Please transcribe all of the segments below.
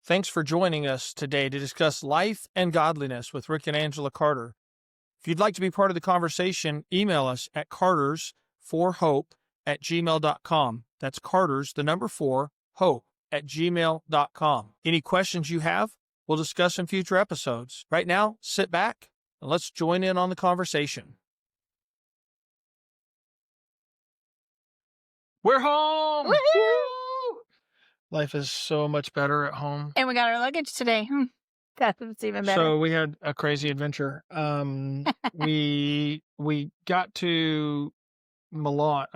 Thanks for joining us today to discuss life and godliness with Rick and Angela Carter. If you'd like to be part of the conversation, email us at cartersforhope@gmail.com. That's Carters, the number 4, hope@gmail.com. Any questions you have, we'll discuss in future episodes. Right now, sit back and let's join in on the conversation. We're home! Woohoo! Life is so much better at home. And we got our luggage today. That's even better. So we had a crazy adventure. We got to Madrid.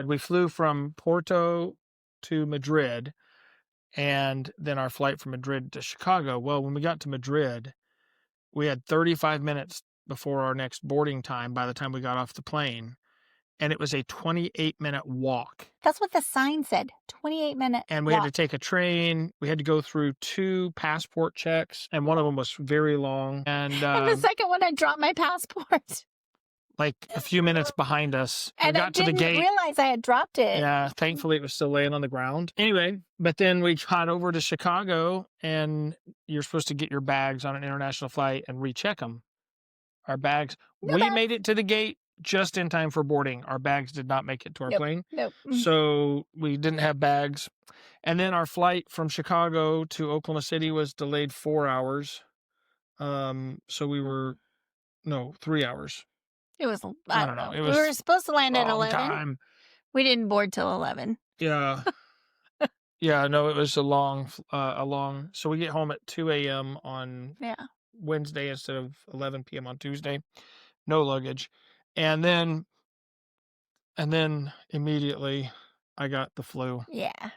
We flew from Porto to Madrid, and then our flight from Madrid to Chicago. Well, when we got to Madrid, we had 35 minutes before our next boarding time by the time we got off the plane, and it was a 28-minute walk. That's what the sign said, 28-minute And we had to take a train. We had to go through 2 passport checks, and one of them was very long. And the second one, I dropped my passport. Like a few minutes behind us. And we got to the gate. I didn't realize I had dropped it. Yeah, thankfully it was still laying on the ground. Anyway, but then we got over to Chicago, and you're supposed to get your bags on an international flight and recheck them. Our bags, we made it to the gate just in time for boarding. Our bags did not make it to our plane. Nope. So we didn't have bags. And then our flight from Chicago to Oklahoma City was delayed 4 hours. So we were, 3 hours. It was, I don't know. It We was were supposed to land at long 11. time. We didn't board till 11. Yeah. Yeah, no, it was a long, so we get home at 2 a.m. on Wednesday instead of 11 p.m. on Tuesday. No luggage. And then immediately I got the flu. Yeah.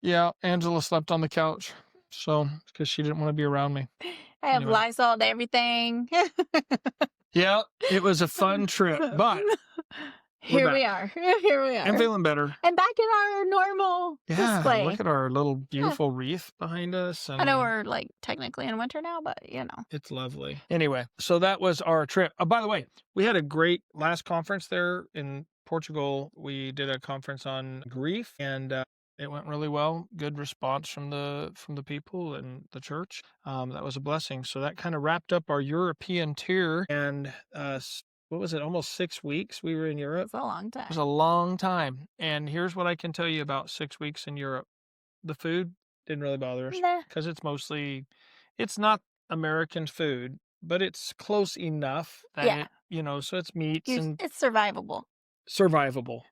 Yeah, Angela slept on the couch. So, because she didn't want to be around me. I have Lysol to everything. Yeah, it was a fun trip, but Here we are. I'm feeling better. And back in our normal display. Look at our little beautiful wreath behind us. I know we're technically in winter now, but It's lovely. Anyway, so that was our trip. Oh, by the way, we had a great last conference there in Portugal. We did a conference on grief, and it went really well. Good response from the people and the church. That was a blessing. So that kind of wrapped up our European tour. And what was it? Almost 6 weeks we were in Europe. It's a long time. It was a long time. And here's what I can tell you about 6 weeks in Europe. The food didn't really bother us because it's not American food, but it's close enough that so it's meats and it's survivable. Survivable.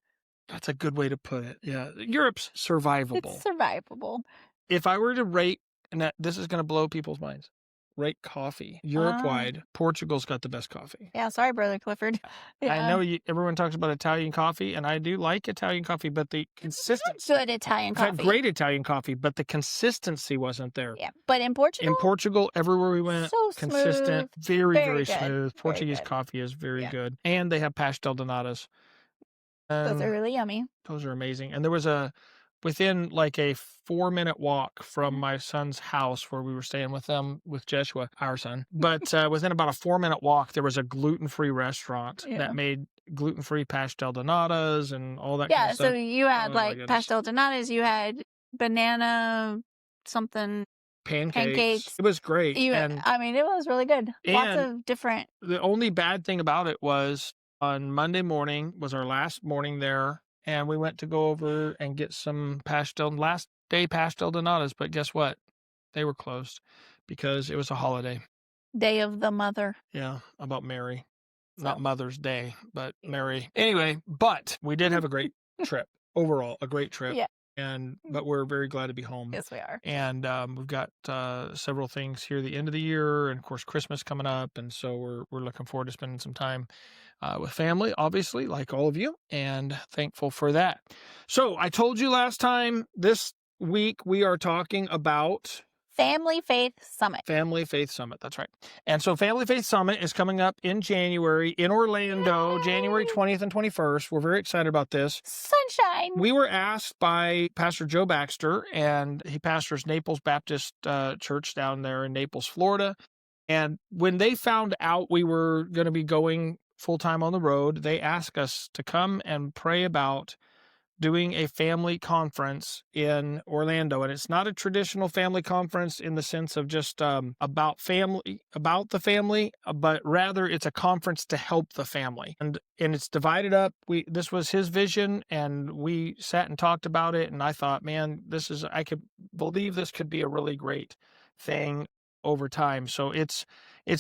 That's a good way to put it. Yeah. Europe's survivable. It's survivable. If I were to rate, and this is going to blow people's minds, rate coffee Europe-wide, Portugal's got the best coffee. Yeah. Sorry, Brother Clifford. Yeah. I know everyone talks about Italian coffee, and I do like Italian coffee, but the consistency. Good Italian coffee. I've had great Italian coffee, but the consistency wasn't there. Yeah. But in Portugal, everywhere we went, so consistent, smooth, very good. smooth. Portuguese coffee is very good. And they have pastel donadas. Those are really yummy. Those are amazing. And there was within like a 4-minute walk from my son's house where we were staying with them, with Jeshua, our son. But within about a 4-minute walk, there was a gluten-free restaurant that made gluten-free pastel donadas and all that kind of stuff. Yeah, so you had pastel donadas, you had banana something. Pancakes. It was great. It was really good. Lots of different. The only bad thing about it was on Monday morning was our last morning there, and we went to go over and get some last day pastel donadas, but guess what? They were closed because it was a holiday. Day of the Mother. Yeah, about Mary. Not Mother's Day, but Mary. Anyway, but we did have a great trip. Overall, a great trip. Yeah. But we're very glad to be home. Yes, we are. And we've got several things here at the end of the year, and of course Christmas coming up, and so we're looking forward to spending some time with family, obviously, like all of you, and thankful for that. So I told you last time, this week we are talking about Family Faith Summit. Family Faith Summit, that's right. And so Family Faith Summit is coming up in January in Orlando, January 20th and 21st. We're very excited about this. Sunshine. We were asked by Pastor Joe Baxter, and he pastors Naples Baptist Church down there in Naples, Florida. And when they found out we were going to be going full-time on the road, they asked us to come and pray about doing a family conference in Orlando. And it's not a traditional family conference in the sense of just about the family, but rather it's a conference to help the family. And it's divided up. This was his vision, and we sat and talked about it. And I thought, man, I could believe this could be a really great thing over time. So it's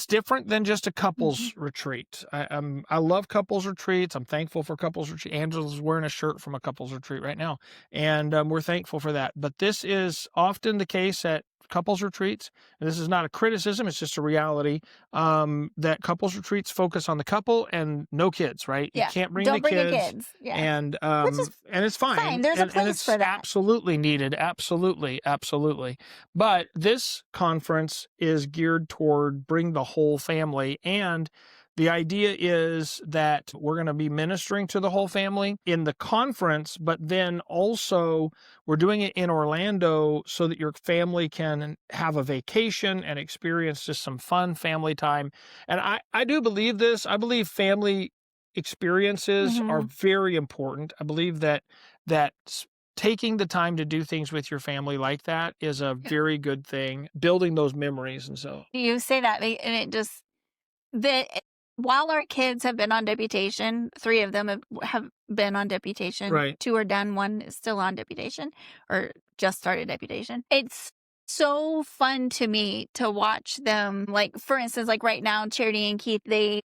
different than just a couples retreat. I love couples retreats. I'm thankful for couples retreat. Angela's wearing a shirt from a couples retreat right now, and we're thankful for that. But this is often the case at couples retreats, and this is not a criticism, it's just a reality, that couples retreats focus on the couple and no kids, right? Yeah. You can't bring Don't the bring kids. The kids. Yeah. And it's fine. There's a place it's for that. Absolutely needed. Absolutely. But this conference is geared toward bring the whole family, and the idea is that we're going to be ministering to the whole family in the conference, but then also we're doing it in Orlando so that your family can have a vacation and experience just some fun family time. And I do believe this. I believe family experiences are very important. I believe that taking the time to do things with your family like that is a very good thing, building those memories. And so you say that, and it just while our kids have been on deputation, 3 of them have been on deputation. Right. 2 are done. 1 is still on deputation or just started deputation. It's so fun to me to watch them. Like, for instance, like right now, Charity and Keith, they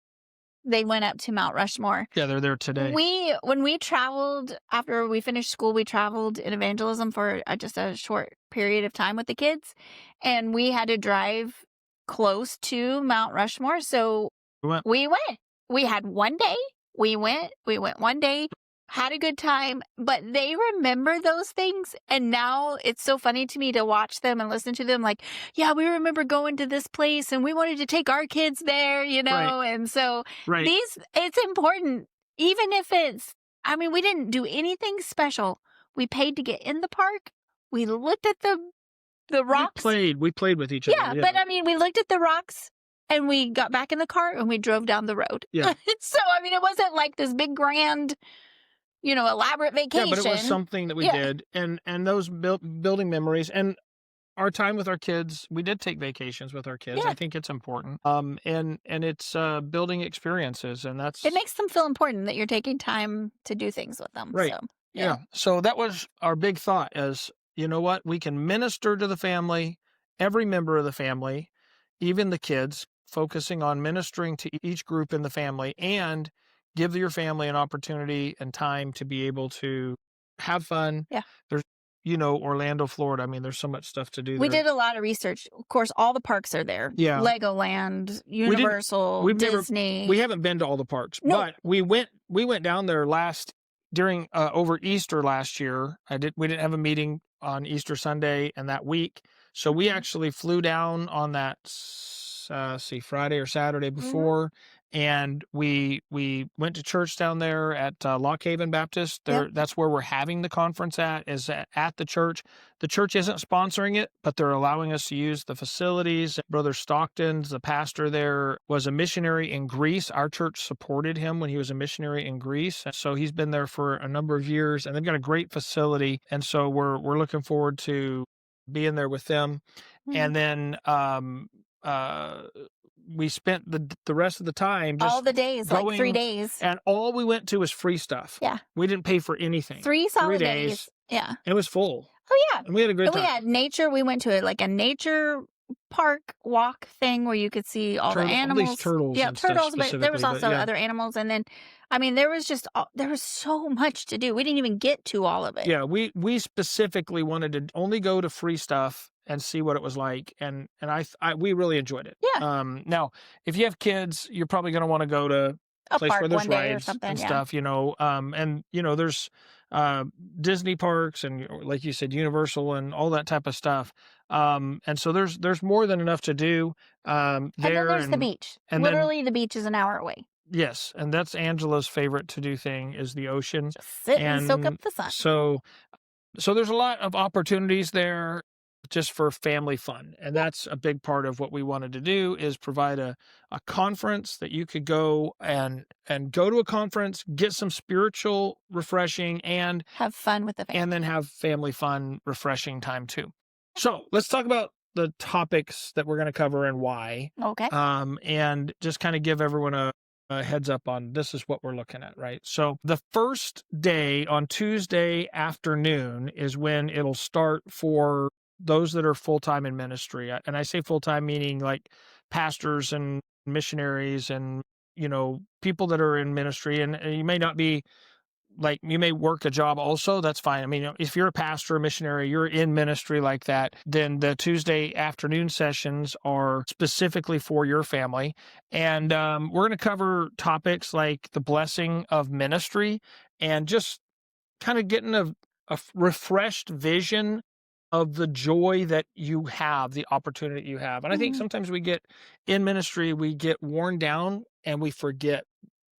went up to Mount Rushmore. Yeah, they're there today. When we traveled, after we finished school, we traveled in evangelism for just a short period of time with the kids. And we had to drive close to Mount Rushmore. So we went. We had one day. We went one day, had a good time, but they remember those things. And now it's so funny to me to watch them and listen to them like, yeah, we remember going to this place and we wanted to take our kids there, Right. And so Right. it's important, even if we didn't do anything special. We paid to get in the park. We looked at the rocks. We played with each other. Yeah, but we looked at the rocks. And we got back in the car and we drove down the road. Yeah. So, it wasn't like this big grand, elaborate vacation. Yeah, but it was something that we did. And those building memories and our time with our kids, we did take vacations with our kids. Yeah. I think it's important. And it's building experiences, and it makes them feel important that you're taking time to do things with them. Right. So, yeah. So that was our big thought is, you know what? We can minister to the family, every member of the family, even the kids, focusing on ministering to each group in the family, and give your family an opportunity and time to be able to have fun. Yeah. There's, Orlando, Florida. There's so much stuff to do. We did a lot of research. Of course, all the parks are there. Yeah. Legoland, Universal, Disney. We haven't been to all the parks, No. but we went down there during over Easter last year. We didn't have a meeting on Easter Sunday and that week. So we actually flew down on that Friday or Saturday before, and we went to church down there at Lock Haven Baptist. That's where we're having the conference is at the church. The church isn't sponsoring it, but they're allowing us to use the facilities. Brother Stockton's, the pastor there, was a missionary in Greece. Our church supported him when he was a missionary in Greece. So he's been there for a number of years, and they've got a great facility. And so we're looking forward to being there with them. And then we spent the rest of the time just all the days, like 3 days. And all we went to was free stuff. Yeah. We didn't pay for anything. 3 solid days. Yeah. It was full. Oh, yeah. And we had a great time. We had nature. We went to a nature park walk thing where you could see all the animals. All these turtles. Yeah, and turtles, stuff but there was also other animals. And then, there was so much to do. We didn't even get to all of it. Yeah, we specifically wanted to only go to free stuff and see what it was like, and we really enjoyed it. Yeah. Now, if you have kids, you're probably going to want to go to a place where there's rides and stuff, and there's Disney parks and, like you said, Universal and all that type of stuff. And so there's more than enough to do there. And then there's the beach. And literally, the beach is an hour away. Yes, and that's Angela's favorite to do thing is the ocean. Just sit and soak up the sun. So there's a lot of opportunities there just for family fun. And that's a big part of what we wanted to do, is provide a conference that you could go and go to a conference, get some spiritual refreshing, and Have fun with the family. and then have family fun, refreshing time too. So let's talk about the topics that we're going to cover and why. Okay. And just kind of give everyone a heads up on this is what we're looking at, right? So the first day on Tuesday afternoon is when it'll start for those that are full-time in ministry. And I say full-time meaning like pastors and missionaries and, people that are in ministry. And you may not be, like, you may work a job also, that's fine. I mean, if you're a pastor, a missionary, you're in ministry like that, then the Tuesday afternoon sessions are specifically for your family. And we're going to cover topics like the blessing of ministry and just kind of getting a refreshed vision of the joy that you have, the opportunity that you have. And I think sometimes we get in ministry, we get worn down and we forget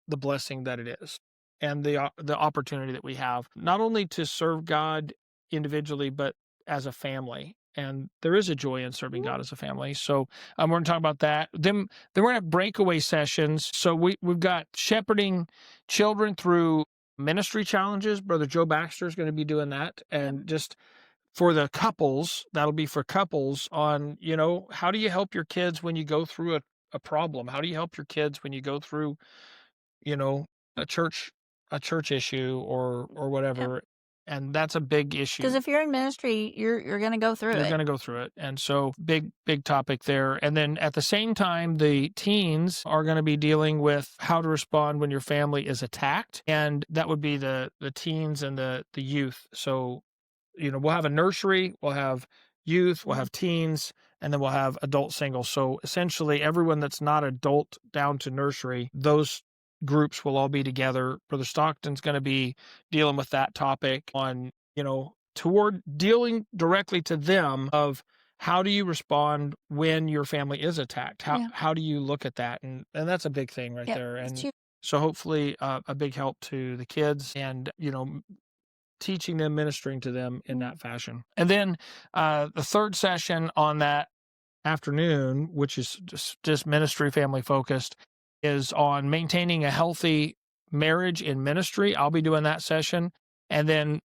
the blessing that it is and the opportunity that we have, not only to serve God individually, but as a family. And there is a joy in serving God as a family. So we're going to talk about that. Then we're going to have breakaway sessions. So we've got shepherding children through ministry challenges. Brother Joe Baxter is going to be doing that. And just for the couples, that'll be for couples on, how do you help your kids when you go through a problem? How do you help your kids when you go through, a church issue or whatever? Yep. And that's a big issue. Because if you're in ministry, you're going to go through it. You're going to go through it. And so big topic there. And then at the same time, the teens are going to be dealing with how to respond when your family is attacked. And that would be the teens and the youth. So, we'll have a nursery, we'll have youth, we'll have teens, and then we'll have adult singles. So essentially everyone that's not adult down to nursery, those groups will all be together. Brother Stockton's going to be dealing with that topic on, toward dealing directly to them of how do you respond when your family is attacked? How do you look at that? And that's a big thing right there. And so hopefully a big help to the kids and, teaching them, ministering to them in that fashion. And then the third session on that afternoon, which is just ministry family focused, is on maintaining a healthy marriage in ministry. I'll be doing that session. And then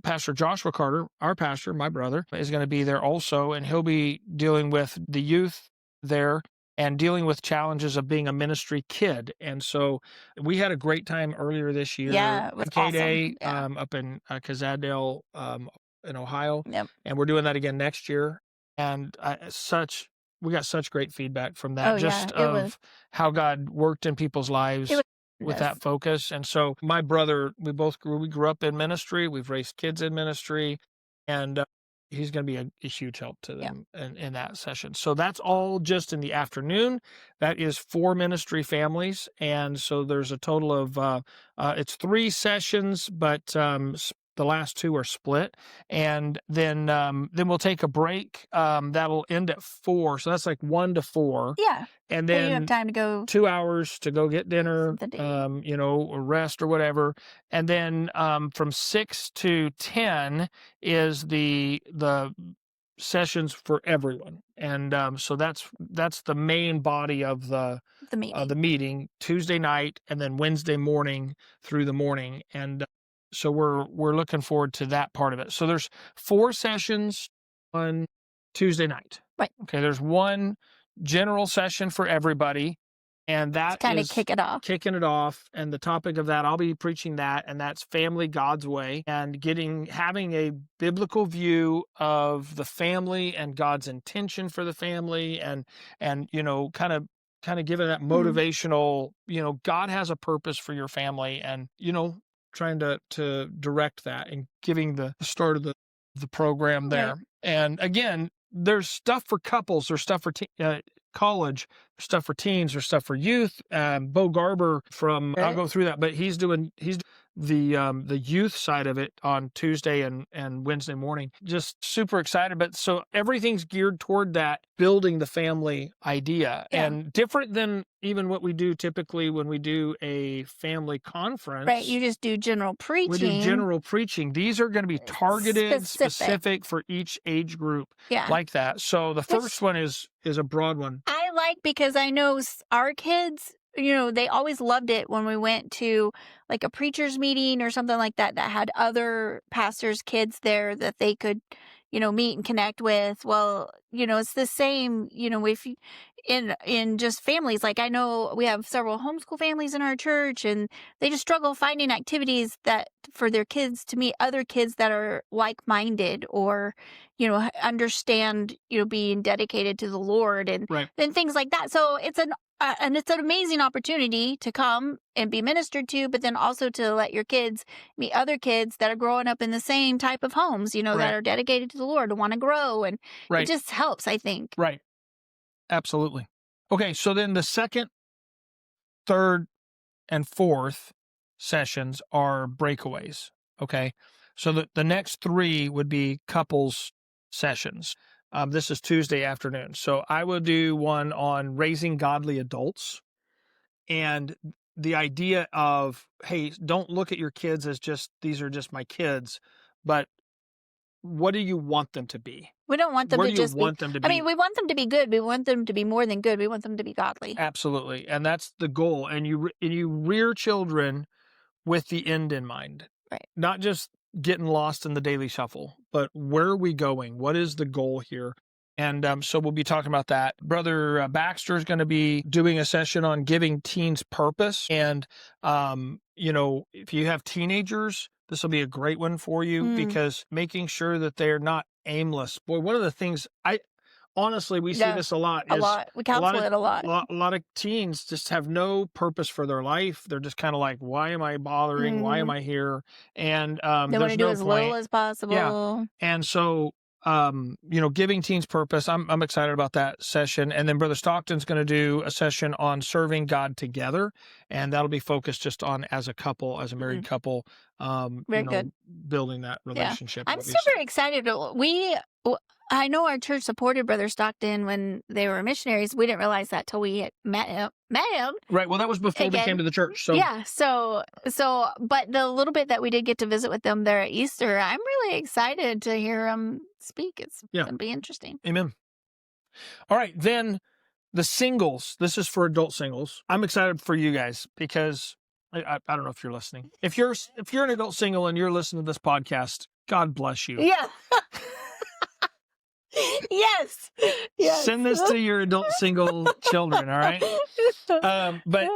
Pastor Joshua Carter, our pastor, my brother, is going to be there also, and he'll be dealing with the youth there and dealing with challenges of being a ministry kid. And so we had a great time earlier this year. Yeah, it was K-Day, awesome. up in Kazadale, in Ohio. Yep. And we're doing that again next year. And we got such great feedback from that, of how God worked in people's lives with that focus. And so my brother, we grew up in ministry. We've raised kids in ministry, and he's going to be a huge help to them in that session. So that's all just in the afternoon. That is 4 ministry families. And so there's a total of, it's 3 sessions, but the last 2 are split. And then we'll take a break. That'll end at 4. So that's like 1 to 4. Yeah. And So then you have time to go 2 hours to go get dinner, or rest or whatever. And then from 6 to 10 is the sessions for everyone. And so that's the main body of the meeting, Tuesday night and then Wednesday morning through the morning. And so we're looking forward to that part of it. So there's 4 sessions on Tuesday night. Right. Okay. There's 1 general session for everybody. And that kind is of kicking it off. And the topic of that, I'll be preaching that, and that's family God's way, and having a biblical view of the family and God's intention for the family, and kind of giving that motivational, God has a purpose for your family, and, trying to direct that and giving the start of the program there. Right. And again, there's stuff for couples, there's stuff for college, there's stuff for teens, there's stuff for youth. Bo Garber I'll go through that, but he's doing the youth side of it on Tuesday and Wednesday morning. Just super excited. But so everything's geared toward that, building the family idea, Yeah. and different than even what we do typically when we do a family conference. Right. You just do general We do preaching. general preaching. These are going to be targeted, Specific. specific for each age group, Yeah. like that. So the first one is a broad one. I like, because I know our kids, they always loved it when we went to like a preacher's meeting or something like that had other pastors' kids there that they could, meet and connect with. Well, it's the same, if you, in just families. Like, I know we have several homeschool families in our church, and they just struggle finding activities that for their kids to meet other kids that are like-minded, or understand being dedicated to the Lord, and Right. things like that. So it's an amazing opportunity to come and be ministered to, but then also to let your kids meet other kids that are growing up in the same type of homes, Right. that are dedicated to the Lord and want to grow. And Right. it just helps, I think. Right. Absolutely. Okay. So then the second, third, and fourth sessions are breakaways. Okay. So the next three would be couples sessions. This is Tuesday afternoon. So I will do one on raising godly adults, and the idea of, hey, don't look at your kids as just, these are just my kids, but what do you want them to be? We don't want them Where to do you just want be. them to I be? mean, we want them to be good. We want them to be more than good. We want them to be godly. Absolutely. And that's the goal. And you rear children with the end in mind. Right. Not just getting lost in the daily shuffle, but where are we going? What is the goal here? And so we'll be talking about that. Brother Baxter is going to be doing a session on giving teens purpose. And, if you have teenagers, this will be a great one for you, because making sure that they're not aimless. Boy, one of the things honestly, we see this a lot. A lot. We counsel it a lot. A lot of teens just have no purpose for their life. They're just kind of like, why am I bothering? Why am I here? And They want to there's do no as point. little as possible. And so, giving teens purpose, I'm excited about that session. And then Brother Stockton's going to do a session on serving God together, and that'll be focused just on as a couple, as a married couple, Very good. building that relationship. I'm obviously. super excited. I know our church supported Brother Stockton when they were missionaries. We didn't realize that till we had met him. Right. Well, that was before we came to the church. So yeah. So, but the little bit that we did get to visit with them there at Easter, I'm really excited to hear him speak. It's going to be interesting. Amen. All right. Then the singles. This is for adult singles. I'm excited for you guys because I don't know if you're listening. If you're an adult single and you're listening to this podcast, God bless you. Yeah. Yes. Send this to your adult single children, all right? But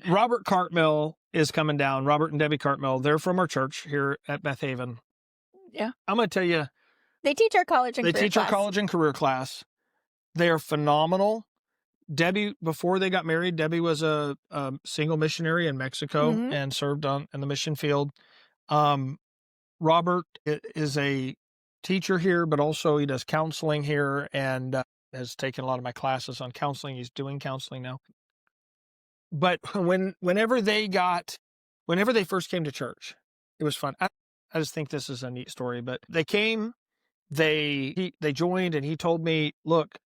Robert Cartmill is coming down. Robert and Debbie Cartmill, they're from our church here at Beth Haven. Yeah. I'm going to tell you. They teach our college and career class. Our college and career class. They are phenomenal. Debbie, before they got married, Debbie was a single missionary in Mexico and served in the mission field. Robert is a teacher here, but also he does counseling here, and has taken a lot of my classes on counseling. He's doing counseling now. But whenever they first came to church, it was fun. I just think this is a neat story. But they came, they joined, and he told me, "Look,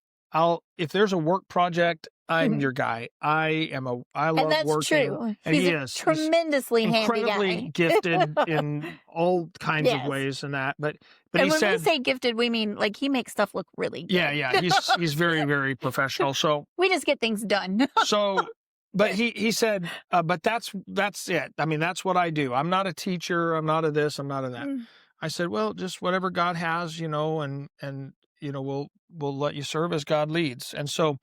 if there's a work project, I'm your guy. I love and that's working." True. And He's he a is. tremendously He's handy incredibly guy. gifted in all kinds of ways and that. But and he when said, we say gifted, we mean like he makes stuff look really good. Yeah. He's very, very professional. So we just get things done. But he said, but that's it. I mean, that's what I do. I'm not a teacher. I'm not a this. I'm not a that. I said, well, just whatever God has, and we'll let you serve as God leads. And so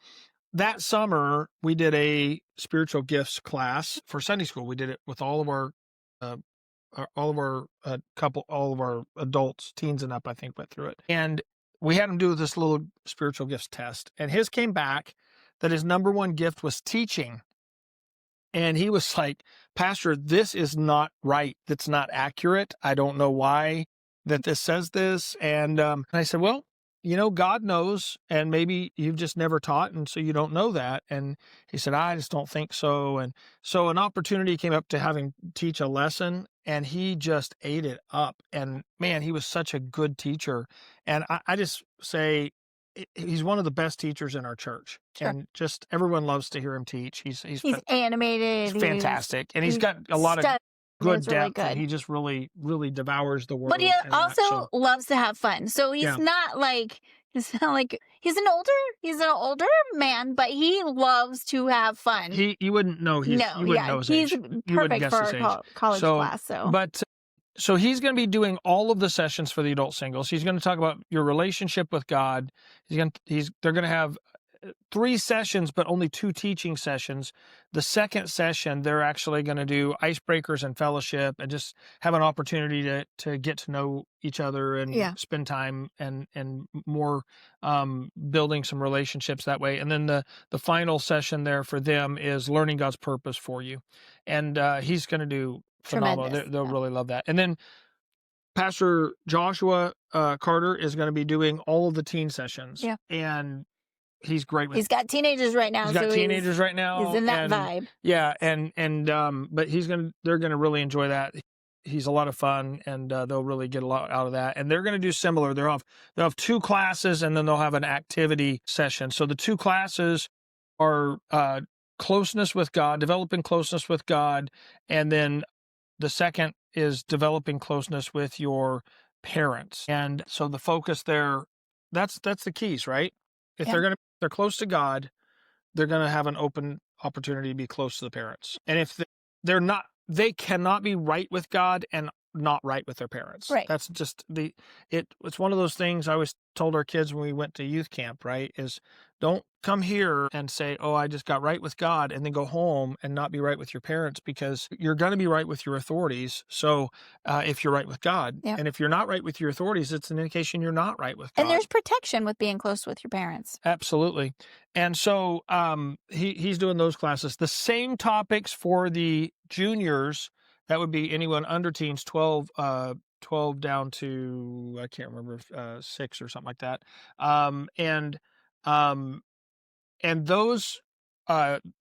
that summer we did a spiritual gifts class for Sunday school. We did it with all of our adults, teens and up, I think, went through it. And we had him do this little spiritual gifts test. And his came back that his number one gift was teaching. And he was like, "Pastor, this is not right. That's not accurate. I don't know why that this says this." And I said, well, God knows, and maybe you've just never taught, and so you don't know that. And he said, I just don't think so. And so an opportunity came up to have him teach a lesson, and he just ate it up. And man, he was such a good teacher. And I just say he's one of the best teachers in our church. Sure. And just everyone loves to hear him teach. He's animated. he's fantastic, and he's got a lot of good It's really depth, and good. he just really devours the word. But he and that, also so loves to have fun. So he's Yeah. not like he's an older man, but he loves to have fun. you wouldn't know no, you wouldn't know his he's age. You wouldn't perfect guess for his our age. college So, class. So But so he's going to be doing all of the sessions for the adult singles. He's going to talk about your relationship with God. They're going to have 3 sessions, but only 2 teaching sessions. The second session, they're actually going to do icebreakers and fellowship, and just have an opportunity to get to know each other and Yeah. spend time and more building some relationships that way. And then the final session there for them is learning God's purpose for you, and he's going to do phenomenal. Tremendous. They'll Yeah. really love that. And then Pastor Joshua Carter is going to be doing all of the teen sessions. Yeah. And he's great with He's got teenagers right now. He's got so teenagers right now. He's in that and, vibe. Yeah, and but they're gonna really enjoy that. He's a lot of fun, and they'll really get a lot out of that. And they're gonna do similar. They'll have 2 classes, and then they'll have an activity session. So the 2 classes are closeness with God, developing closeness with God, and then the second is developing closeness with your parents. And so the focus there, that's the keys, right? If Yeah. they're close to God, they're going to have an open opportunity to be close to the parents. And if they're not, they cannot be right with God and not right with their parents. Right. That's just it's one of those things I always told our kids when we went to youth camp, right? Is don't come here and say, oh, I just got right with God, and then go home and not be right with your parents, because you're going to be right with your authorities. So if you're right with God, Yeah. and if you're not right with your authorities, it's an indication you're not right with God. And there's protection with being close with your parents. Absolutely. And so he's doing those classes. The same topics for the juniors. That would be anyone under teens, 12 down to, I can't remember, 6 or something like that. And those,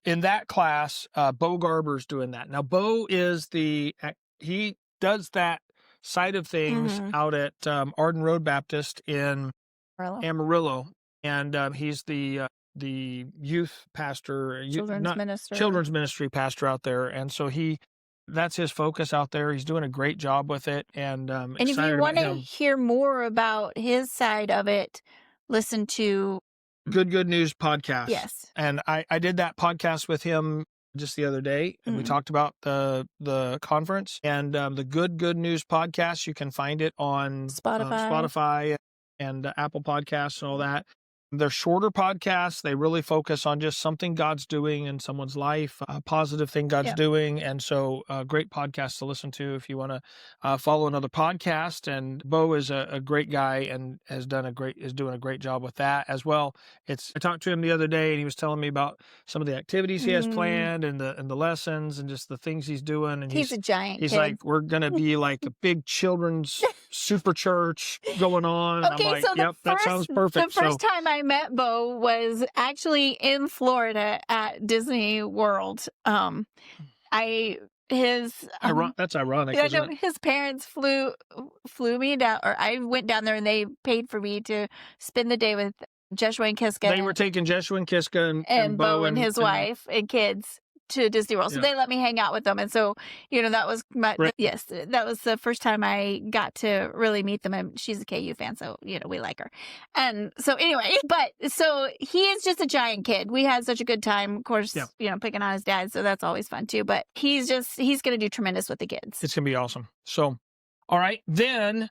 in that class, Bo Garber's doing that. Now, Bo is he does that side of things Mhm. out at Arden Road Baptist in Amarillo. Amarillo. And he's the youth pastor, children's ministry pastor out there. And so that's his focus out there. He's doing a great job with it. And if you want to hear more about his side of it, listen to Good News podcast. Yes. And I did that podcast with him just the other day, and we talked about the conference. And the Good News podcast, you can find it on Spotify and Apple Podcasts and all that. They're shorter podcasts. They really focus on just something God's doing in someone's life, a positive thing God's doing. And so great podcast to listen to if you want to follow another podcast. And Bo is a great guy and is doing a great job with that as well. I talked to him the other day, and he was telling me about some of the activities he has planned, and the lessons, and just the things he's doing. And he's a giant He's kid. like, we're going to be like a big children's super church going on. Okay, I'm like, so yep, that sounds perfect. The first time I met Bo was actually in Florida at Disney World. That's ironic. Yeah, Isn't it? his parents flew me down, or I went down there, and they paid for me to spend the day with Joshua and Kiska. They were taking Joshua and Kiska and Bo and his wife and kids to Disney World. So they let me hang out with them. And so, that was that was the first time I got to really meet them. And she's a KU fan, so, we like her. And so anyway, so he is just a giant kid. We had such a good time, of course, picking on his dad. So that's always fun too. But he's going to do tremendous with the kids. It's going to be awesome. So, all right. Then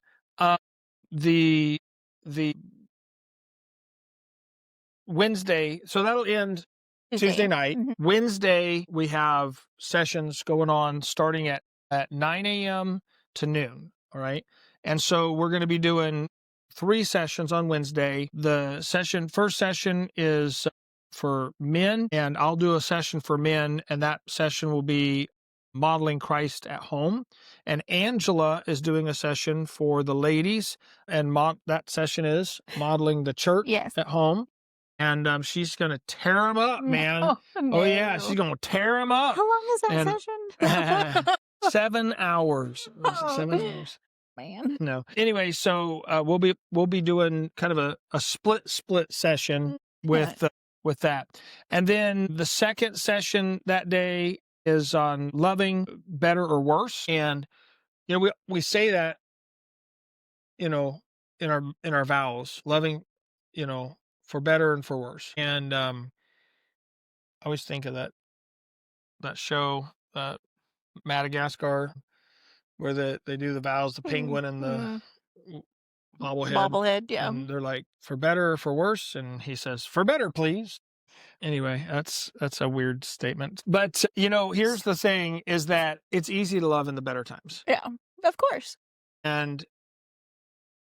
the Wednesday, so that'll end Tuesday night. Mm-hmm. Wednesday, we have sessions going on starting at 9 a.m. to noon. All right. And so we're going to be doing 3 sessions on Wednesday. The first session is for men, and I'll do a session for men, and that session will be modeling Christ at home. And Angela is doing a session for the ladies, and that session is modeling the church at home. And she's going to tear them up, man. No. Oh, yeah. She's going to tear them up. How long is that session? 7 hours. Was it 7 Oh, hours? man. No. Anyway, so we'll be doing kind of a split session Yeah. with that, and then the second session that day is on loving better or worse, and we say that you know in our vows, loving for better and for worse, and I always think of that show, Madagascar, where they do the vows, the penguin and the The bobblehead, bobblehead, yeah. and they're like, for better or for worse, and he says, for better, please. Anyway, that's a weird statement, but here's the thing: is that it's easy to love in the better times, Yeah, of course. and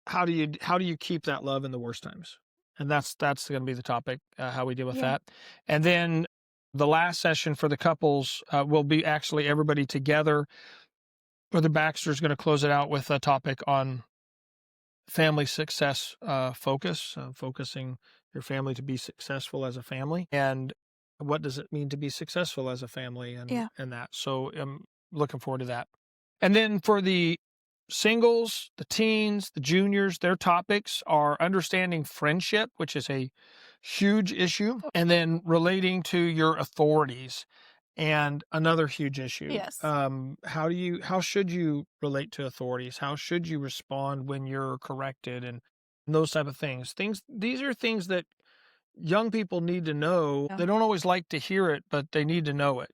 how do you keep that love in the worst times? And that's going to be the topic, how we deal with Yeah. that, and then the last session for the couples will be actually everybody together. Brother Baxter is going to close it out with a topic on family success focusing your family to be successful as a family, and what does it mean to be successful as a family, and Yeah. and that. So I'm looking forward to that. And then for the singles, the teens, the juniors, their topics are understanding friendship, which is a huge issue, and then relating to your authorities. And another huge issue. Yes. How should you relate to authorities? How should you respond when you're corrected, and those type of things? These are things that young people need to know. Yeah. They don't always like to hear it, but they need to know it,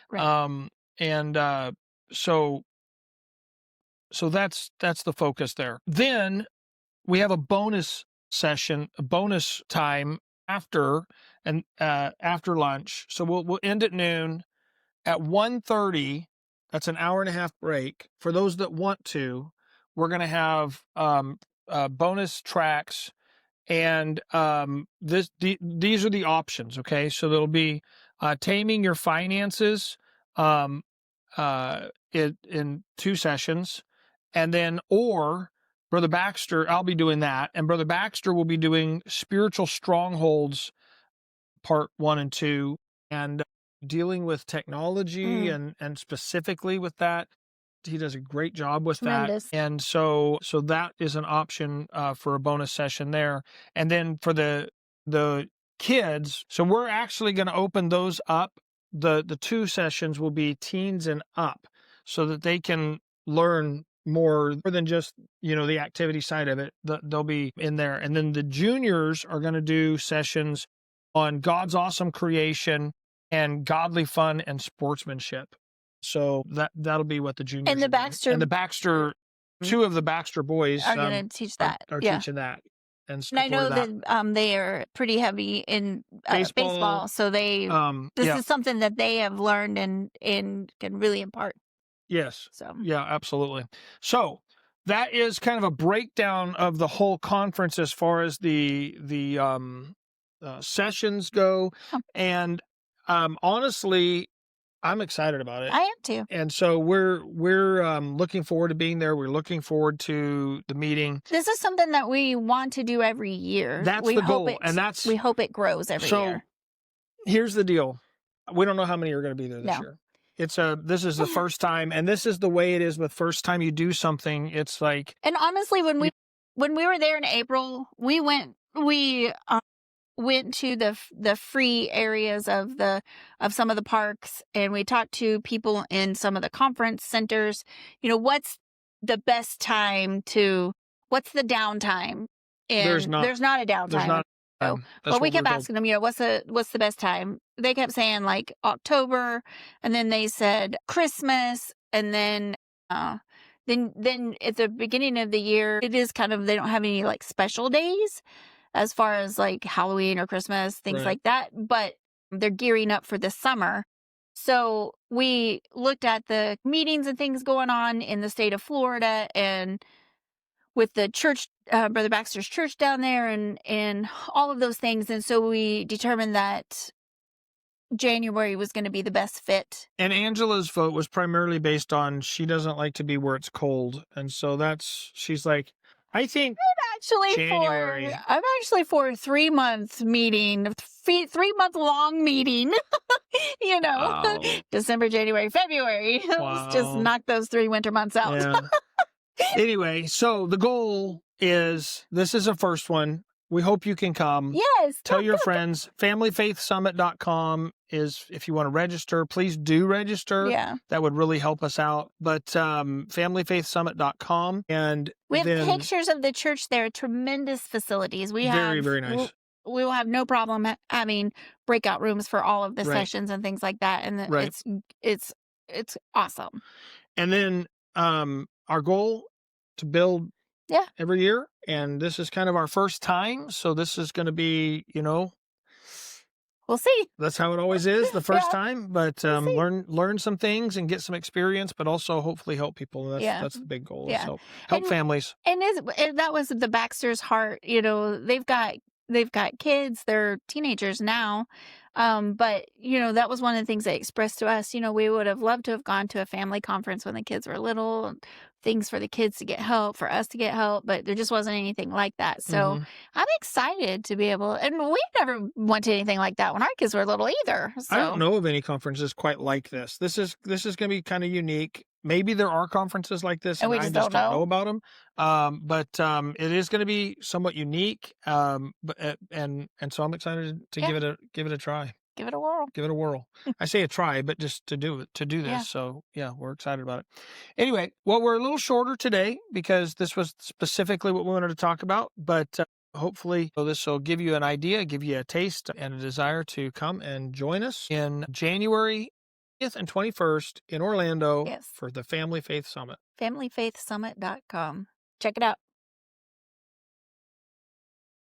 Right. And so that's the focus there. Then we have a bonus session, a bonus time after after lunch. So we'll end at noon. At 1:30, that's an hour and a half break. For those that want to, we're going to have bonus tracks, and these are the options. Okay, so there'll be taming your finances um, in 2 sessions, and then or Brother Baxter, I'll be doing that, and Brother Baxter will be doing spiritual strongholds part 1 and 2, and dealing with technology and specifically with that. He does a great job with Tremendous. that. And so that is an option for a bonus session there. And then for the kids, so we're actually going to open those up. The 2 sessions will be teens and up, so that they can learn more than just the activity side of it. They'll be in there. And then the juniors are going to do sessions on God's awesome creation and godly fun and sportsmanship. So that'll be what the juniors And the are doing. Baxter, and the Baxter 2 of the Baxter boys are going to teach that. are Yeah. teaching that. And And I know that they are pretty heavy in baseball, so this is something that they have learned and can really impart. Yes. So yeah, absolutely. So that is kind of a breakdown of the whole conference as far as the sessions go, and honestly, I'm excited about it. I am too. And so we're looking forward to being there. We're looking forward to the meeting. This is something that we want to do every year. That's the goal, and we hope it grows every year. Here's the deal: we don't know how many are going to be there this year. This is the first time, and this is the way it is with first time you do something. It's like, and honestly, when we were there in April, we went to the free areas of some of the parks, and we talked to people in some of the conference centers. What's the best time what's the downtime? And there's not a downtime. There's not. But we kept asking them, what's the best time? They kept saying like October, and then they said Christmas, and then then at the beginning of the year, it is kind of, they don't have any like special days as far as like Halloween or Christmas, things like that, but they're gearing up for the summer. So we looked at the meetings and things going on in the state of Florida, and with the church, Brother Baxter's church down there, and all of those things. And so we determined that January was going to be the best fit. And Angela's vote was primarily based on she doesn't like to be where it's cold. And so she's like, I think I'm actually January. for a 3-month meeting 3-month long meeting, you know, Wow. December, January, February. Let's just Wow. knock those 3 winter months out. Yeah. Anyway, so the goal is, this is a first one. We hope you can come. Yes. Tell your friends. FamilyFaithSummit.com is, if you want to register, please do register. Yeah. That would really help us out. But FamilyFaithSummit.com. And We have then, pictures of the church there, tremendous facilities. We very, have very nice. we will have no problem having breakout rooms for all of the Right. sessions and things like that. And Right. it's awesome. And then our goal to build Yeah. every year. And this is kind of our first time. So this is going to be, We'll see. that's how it always is the first Yeah. time. But We'll see. learn some things and get some experience, but also hopefully help people. And Yeah. that's the big goal. Yeah. Is help And- families. And that was the Baxter's heart. They've got kids. They're teenagers now. But that was one of the things they expressed to us. We would have loved to have gone to a family conference when the kids were little, and things for the kids to get help, for us to get help, but there just wasn't anything like that. So Mhm. I'm excited to be able, and we never went to anything like that when our kids were little either. So I don't know of any conferences quite like this. This is going to be kind of unique. Maybe there are conferences like this, And and we I just just don't don't know. know about them. But it is going to be somewhat unique. But and so I'm excited to Yeah. give it a try. Give it a whirl. Give it a whirl. I say a try, but just to do this. Yeah. So yeah, we're excited about it. Anyway, well, we're a little shorter today because this was specifically what we wanted to talk about, but hopefully this will give you an idea, give you a taste and a desire to come and join us in January 20th and 21st in Orlando Yes. for the Family Faith Summit. FamilyFaithSummit.com. Check it out.